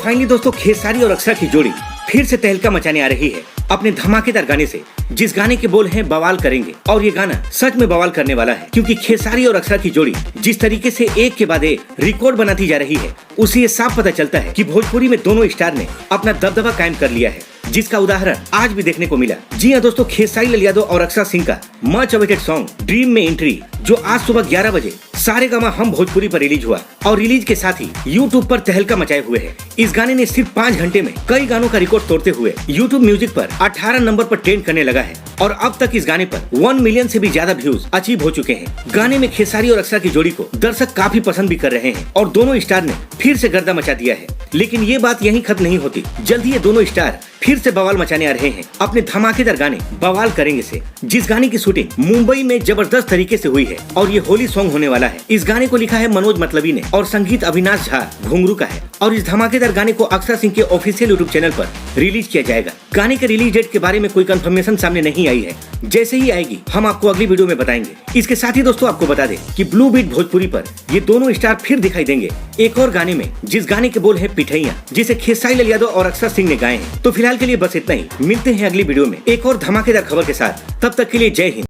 Finally दोस्तों खेसारी और अक्षरा की जोड़ी फिर से तहलका मचाने आ रही है अपने धमाकेदार गाने से, जिस गाने के बोल हैं बवाल करेंगे। और ये गाना सच में बवाल करने वाला है, क्योंकि खेसारी और अक्षरा की जोड़ी जिस तरीके से एक के बाद एक रिकॉर्ड बनाती जा रही है, उसे ये साफ पता चलता है कि भोजपुरी में दोनों स्टार ने अपना दबदबा कायम कर लिया है, जिसका उदाहरण आज भी देखने को मिला। जी हाँ दोस्तों, खेसारी लाल यादव और अक्षरा सिंह का मच अवेटेड सॉन्ग ड्रीम में एंट्री, जो आज सुबह 11 बजे सारेगामा हम भोजपुरी पर रिलीज हुआ और रिलीज के साथ ही यूट्यूब पर तहलका मचाए हुए है। इस गाने ने सिर्फ 5 घंटे में कई गानों का रिकॉर्ड तोड़ते हुए यूट्यूब म्यूजिक पर 18 नंबर पर ट्रेंड करने लगा है और अब तक इस गाने पर 1 मिलियन से भी ज्यादा व्यूज अचीव हो चुके हैं। गाने में खेसारी और अक्षरा की जोड़ी को दर्शक काफी पसंद भी कर रहे हैं और दोनों स्टार ने फिर से गर्दा मचा दिया है। लेकिन ये बात यहीं खत्म नहीं होती, जल्द ही ये दोनों स्टार फिर से बवाल मचाने आ रहे हैं अपने धमाकेदार गाने बवाल करेंगे से, जिस गाने की शूटिंग मुंबई में जबरदस्त तरीके से हुई है और ये होली सॉन्ग होने वाला है। इस गाने को लिखा है मनोज मतलबी ने और संगीत अविनाश झा घुंगरू का है और इस धमाकेदार गाने को अक्षरा सिंह के ऑफिशियल यूट्यूब चैनल पर रिलीज किया जाएगा। गाने के रिलीज डेट के बारे में कोई कंफर्मेशन सामने नहीं आई है, जैसे ही आएगी हम आपको अगली वीडियो में बताएंगे। इसके साथ ही दोस्तों आपको बता दें कि ब्लू बीट भोजपुरी पर ये दोनों स्टार फिर दिखाई देंगे एक और गाने में, जिस गाने के बोल है पिठैया, जिसे खेसारी लाल यादव और अक्षरा सिंह ने गाए हैं। तो फिलहाल के लिए बस इतना ही, मिलते हैं अगली वीडियो में एक और धमाकेदार खबर के साथ। तब तक के लिए जय हिंद।